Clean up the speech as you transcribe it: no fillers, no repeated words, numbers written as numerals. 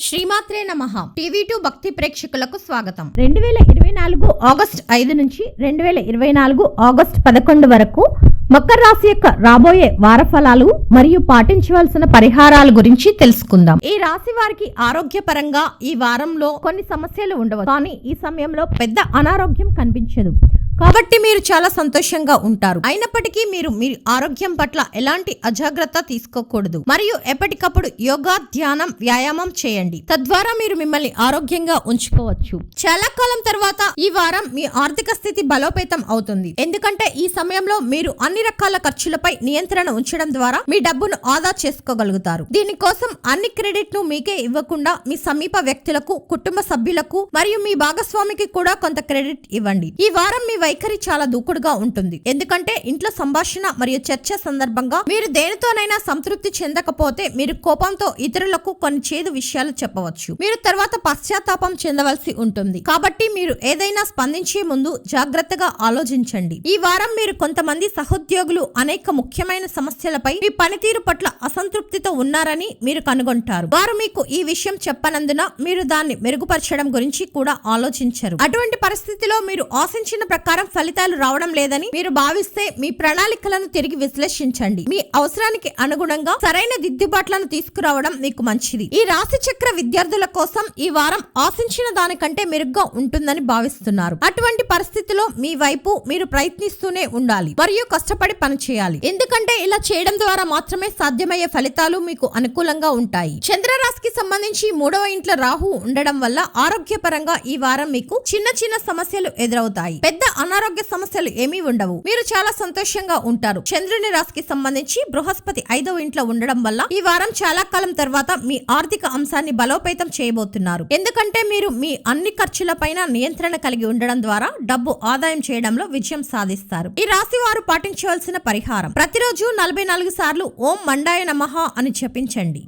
శ్రీమాత్రే నమః. టీవీ2 భక్తి ప్రేక్షకులకు స్వాగతం. 2024 ఆగస్టు 5 నుంచి 2024 ఆగస్టు 11 వరకు మకర రాశి యొక్క రాబోయే వార ఫలాలు మరియు పాటించవలసిన పరిహారాల గురించి తెలుసుకుందాం. ఈ రాశి వారికి ఆరోగ్యపరంగా ఈ వారంలో కొన్ని సమస్యలు ఉండవచ్చు, కానీ ఈ సమయంలో పెద్ద అనారోగ్యం కనిపించదు, కాబట్టి మీరు చాలా సంతోషంగా ఉంటారు. అయినప్పటికీ మీరు మీ ఆరోగ్యం పట్ల ఎలాంటి అజాగ్రత్త తీసుకోకూడదు మరియు ఎప్పటికప్పుడు యోగా, ధ్యానం, వ్యాయామం చేయండి. తద్వారా మీరు మిమ్మల్ని ఆరోగ్యంగా ఉంచుకోవచ్చు. చాలా కాలం తర్వాత ఈ వారం మీ ఆర్థిక స్థితి బలోపేతం అవుతుంది, ఎందుకంటే ఈ సమయంలో మీరు అన్ని రకాల ఖర్చులపై నియంత్రణ ఉంచడం ద్వారా మీ డబ్బును ఆదా చేసుకోగలుగుతారు. దీనికోసం అన్ని క్రెడిట్ ను మీకే ఇవ్వకుండా మీ సమీప వ్యక్తులకు, కుటుంబ సభ్యులకు మరియు మీ భాగస్వామికి కూడా కొంత క్రెడిట్ ఇవ్వండి. ఈ వారం మీ వైఖరి చాలా దూకుడుగా ఉంటుంది, ఎందుకంటే ఇంట్లో సంభాషణ మరియు చర్చ సందర్భంగా మీరు దేనితోనైనా సంతృప్తి చెందకపోతే మీరు కోపంతో ఇతరులకు కొన్ని చేదు విషయాలు చెప్పవచ్చు. మీరు తర్వాత పశ్చాత్తాపం చెందవలసి ఉంటుంది, కాబట్టి మీరు ఏదైనా స్పందించే ముందు జాగ్రత్తగా ఆలోచించండి. ఈ వారం మీరు కొంతమంది సహోద్యోగులు అనేక ముఖ్యమైన సమస్యలపై మీ పనితీరు పట్ల అసంతృప్తితో ఉన్నారని మీరు కనుగొంటారు. వారు మీకు ఈ విషయం చెప్పనందున మీరు దాన్ని మెరుగుపరచడం గురించి కూడా ఆలోచించరు. అటువంటి పరిస్థితిలో మీరు ఆశించిన ప్రకారం ఫలితాలు రావడం లేదని మీరు భావిస్తే మీ ప్రణాళికలను తిరిగి విశ్లేషించండి. మీ అవసరానికి అనుగుణంగా సరైన దిద్దుబాట్లను తీసుకురావడం మీకు మంచిది. ఈ రాశి చక్ర విద్యార్థుల కోసం ఈ వారం ఆశించిన దానికంటే మెరుగ్గా ఉంటుందని భావిస్తున్నారు. అటువంటి పరిస్థితిలో మీ వైపు మీరు ప్రయత్నిస్తూనే ఉండాలి మరియు కష్టపడి పనిచేయాలి, ఎందుకంటే ఇలా చేయడం ద్వారా మాత్రమే సాధ్యమయ్యే ఫలితాలు మీకు అనుకూలంగా ఉంటాయి. చంద్రరాశికి సంబంధించి 3వ ఇంట్లో రాహు ఉండడం వల్ల ఆరోగ్యపరంగా ఈ వారం మీకు చిన్న చిన్న సమస్యలు ఎదురవుతాయి. పెద్ద అనారోగ్య సమస్యలు ఏమీ ఉండవు, మీరు చాలా సంతోషంగా ఉంటారు. చంద్రుని రాశికి సంబంధించి బృహస్పతి 5వ ఇంట్లో ఉండడం వల్ల ఈ వారం చాలా కాలం తర్వాత మీ ఆర్థిక అంశాన్ని బలోపేతం చేయబోతున్నారు, ఎందుకంటే మీరు మీ అన్ని ఖర్చులపైన నియంత్రణ కలిగి ఉండడం ద్వారా డబ్బు ఆదాయం చేయడంలో విజయం సాధిస్తారు. ఈ రాశి వారు పాటించవలసిన పరిహారం: ప్రతిరోజు 44 సార్లు ఓం మండాయ నమః అని జపించండి.